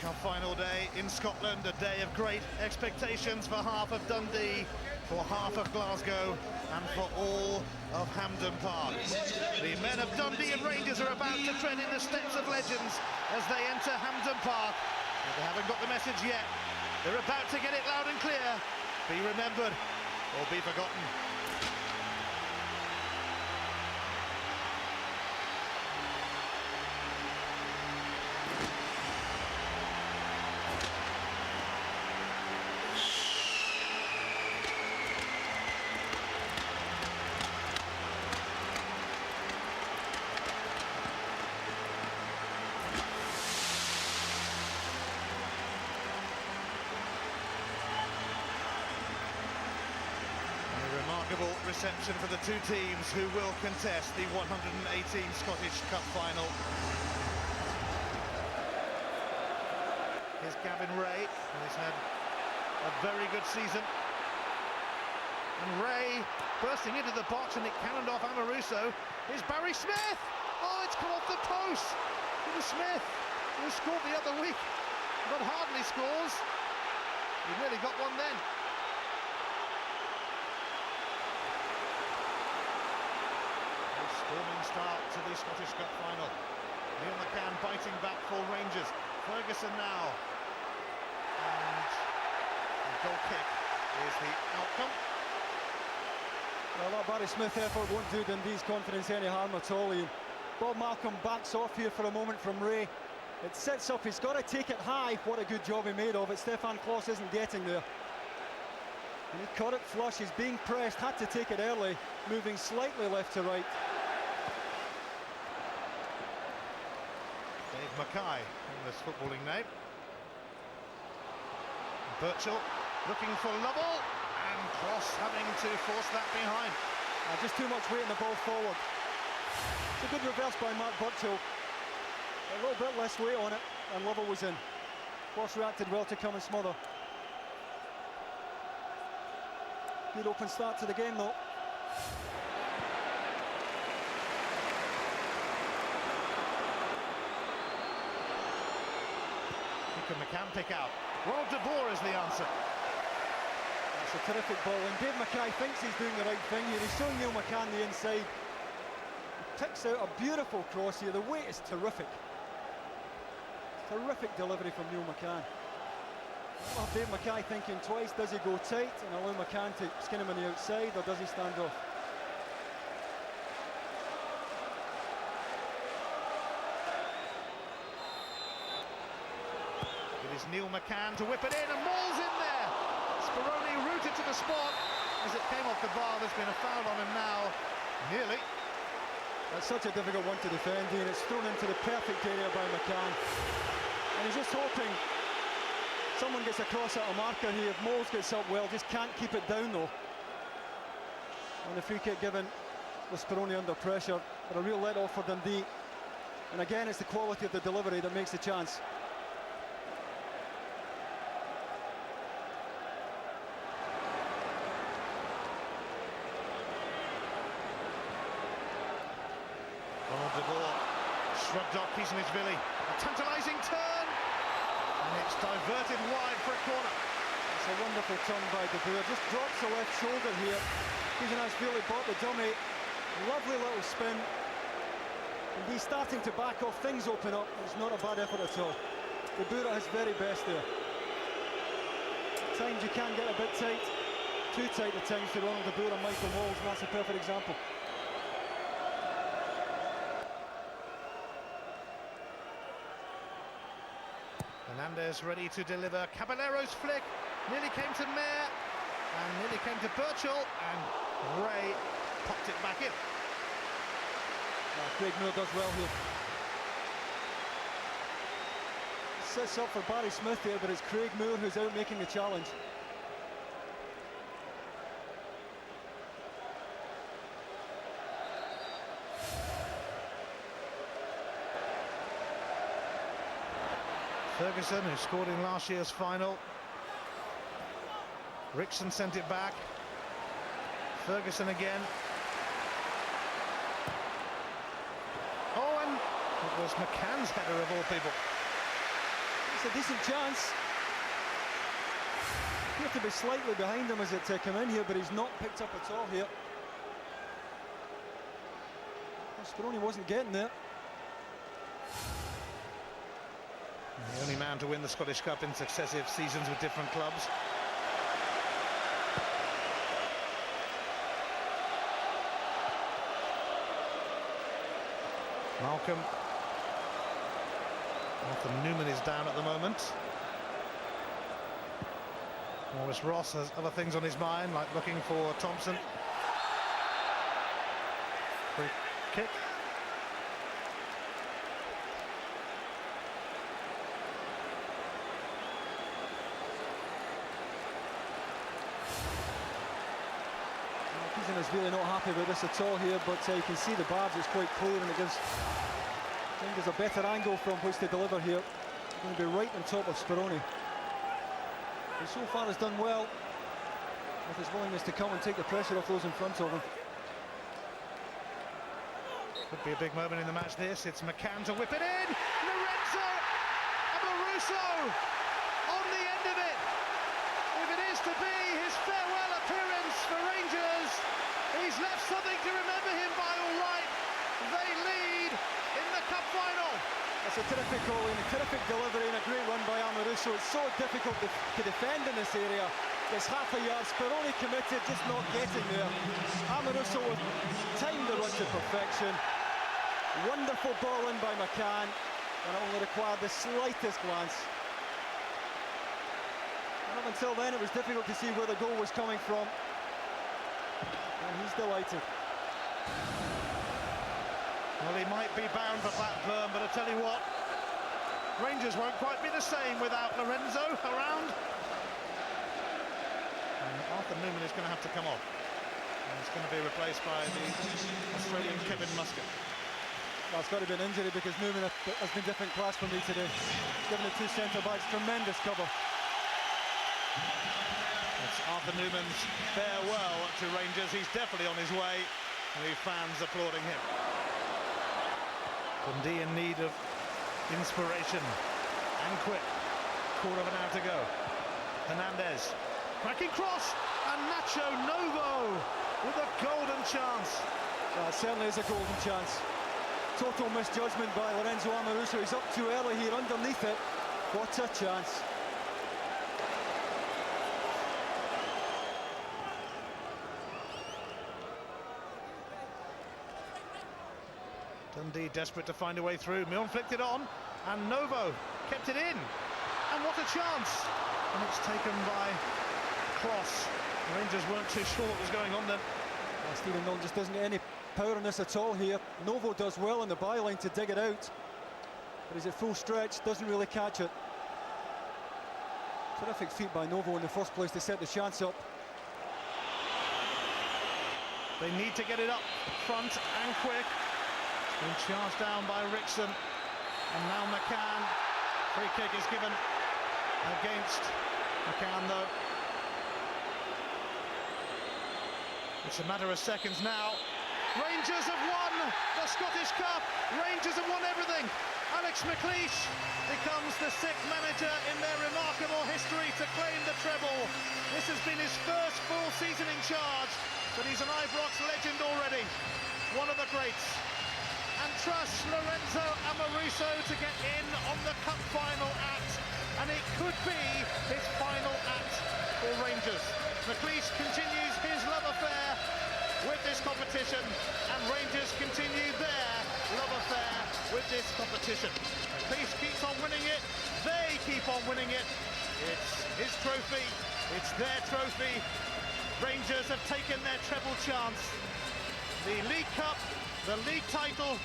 Cup final day in Scotland, a day of great expectations for half of Dundee, for half of Glasgow and for all of Hampden Park. The men of Dundee and Rangers are about to tread in the steps of legends as they enter Hampden Park. But they haven't got the message yet. They're about to get it loud and clear. Be remembered or be forgotten. Remarkable reception for the two teams who will contest the 118 Scottish Cup final. Here's Gavin Ray, who has had a very good season. And Ray bursting into the box, and it cannoned off Amoruso. Here's Barry Smith! Oh, it's come off the post! It was Smith, who scored the other week, but hardly scores. He nearly got one then. Storming start to the Scottish Cup final. Neil McCann biting back for Rangers. Ferguson now. And the goal kick is the outcome. Well, that Barry Smith effort won't do Dundee's confidence any harm at all. Bob Malcolm backs off here for a moment from Ray. It sets up, he's got to take it high. What a good job he made of it. Stefan Klos isn't getting there. And he caught it flush, he's being pressed, had to take it early, moving slightly left to right. Dave Mackay, famous footballing name. Birchall looking for Lovell, and Cross having to force that behind. Just too much weight in the ball forward. It's a good reverse by Mark Birchall. A little bit less weight on it, and Lovell was in. Cross reacted well to come and smother. Good open start to the game though. Who can McCann pick out? Ronald de Boer is the answer. That's a terrific ball, and Dave Mackay thinks he's doing the right thing here. He's showing Neil McCann the inside. He picks out a beautiful cross here. The weight is terrific. Terrific delivery from Neil McCann. I'll have Dave Mackay thinking twice. Does he go tight and allow McCann to skin him on the outside, or does he stand off? It is Neil McCann to whip it in, and Maul's in there. Speroni rooted to the spot as it came off the bar. There's been a foul on him now. Nearly. That's such a difficult one to defend, and it's thrown into the perfect area by McCann. And he's just hoping someone gets across at a marker here. If Moles gets up well, just can't keep it down though. And the free kick given with Speroni under pressure, but a real let-off for Dundee. And again, it's the quality of the delivery that makes the chance. Ronald de Boer shrugged off Kisnishvili. A tantalising turn, and it's diverted wide for a corner. It's a wonderful turn by de Boer. Just drops the left shoulder here. Kisnishvili bought the dummy. Lovely little spin. And he's starting to back off. Things open up. It's not a bad effort at all. De Boer at his very best there. At times you can get a bit tight. Too tight at times to Ronald de Boer and Michael Moles, and that's a perfect example. Fernandez ready to deliver. Caballero's flick nearly came to Mayer and nearly came to Birchall, and Ray popped it back in. Craig Moore does well here. Sets up for Barry Smith here, but it's Craig Moore who's out making the challenge. Ferguson, who scored in last year's final. Rickson sent it back. Ferguson again. Oh, and it was McCann's header of all people. It's a decent chance. Appeared to be slightly behind him as it came in here, but he's not picked up at all here. Speroni wasn't getting there. The only man to win the Scottish Cup in successive seasons with different clubs. Malcolm. Arthur Newman is down at the moment. Maurice Ross has other things on his mind, like looking for Thompson. Free kick. Is really not happy with this at all here, but you can see the bars, it's quite clear, and it gives Rangers a better angle from which to deliver here. It's going to be right on top of Speroni, who so far has done well with his willingness to come and take the pressure off those in front of him. Could be a big moment in the match this. It's McCann to whip it in. Lorenzo Amoruso on the end of it. If it is to be his farewell appearance for Rangers, he's left something to remember him by, all right. They lead in the cup final. That's a terrific goal and a terrific delivery and a great run by Amoruso. It's so difficult to defend in this area. There's half a yard. Speroni committed, just not getting there. Amoruso timed the run to perfection. Wonderful ball in by McCann, and it only required the slightest glance. And up until then, it was difficult to see where the goal was coming from. And he's delighted. Well, he might be bound for Blackburn, but I tell you what, Rangers won't quite be the same without Lorenzo around. And Arthur Newman is going to have to come off. And he's going to be replaced by the Australian Kevin Muscat. Well, it's got to be an injury because Newman has been different class for me today. Given the two centre-backs tremendous cover. It's Arthur Newman's farewell to Rangers. He's definitely on his way, and the fans applauding him. Dundee in need of inspiration, and quick. Quarter of an hour to go. Hernandez, cracking cross, and Nacho Novo with a golden chance. Well, it certainly is a golden chance. Total misjudgment by Lorenzo Amoruso. He's up too early here underneath it. What a chance. Dundee desperate to find a way through. Milne flicked it on, and Novo kept it in. And what a chance! And it's taken by Cross. The Rangers weren't too sure what was going on then. Well, Stephen Milne just doesn't get any power on this at all here. Novo does well in the byline to dig it out, but he's at full stretch, doesn't really catch it. Terrific feat by Novo in the first place to set the chance up. They need to get it up front and quick. Been charged down by Rickson, and now McCann. Free kick is given against McCann though. It's a matter of seconds now. Rangers have won the Scottish Cup. Rangers have won everything. Alex McLeish becomes the sixth manager in their remarkable history to claim the treble. This has been his first full season in charge, but he's an Ibrox legend already. One of the greats. And trusts Lorenzo Amoruso to get in on the cup final act, and it could be his final act for Rangers. McLeish continues his love affair with this competition, and Rangers continue their love affair with this competition. McLeish keeps on winning it, they keep on winning it. It's his trophy, it's their trophy. Rangers have taken their treble chance. The League Cup, the league title,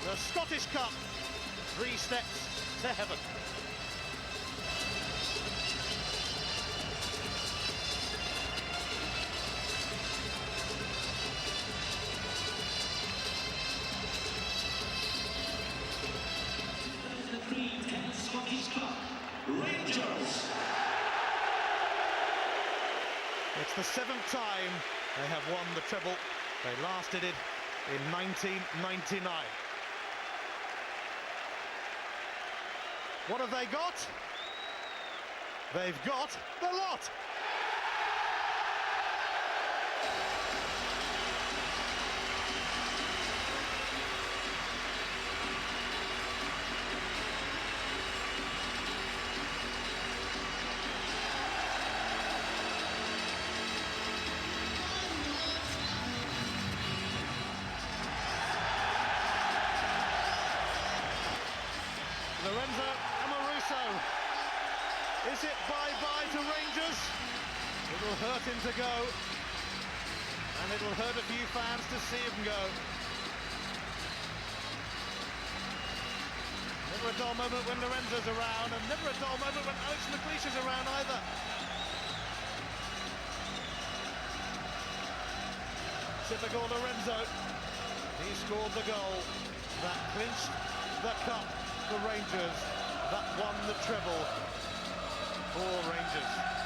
the Scottish Cup, 3 steps to heaven. It's the 7th time they have won the treble. They last did it in 1999. What have they got? They've got the lot. Lorenzo Amoruso. Is it bye-bye to Rangers? It will hurt him to go, and it will hurt a few fans to see him go. Never a dull moment when Lorenzo's around, and never a dull moment when Alex McLeish is around either. Typical Lorenzo. He scored the goal that clinched the cup for Rangers, that won the treble for Rangers.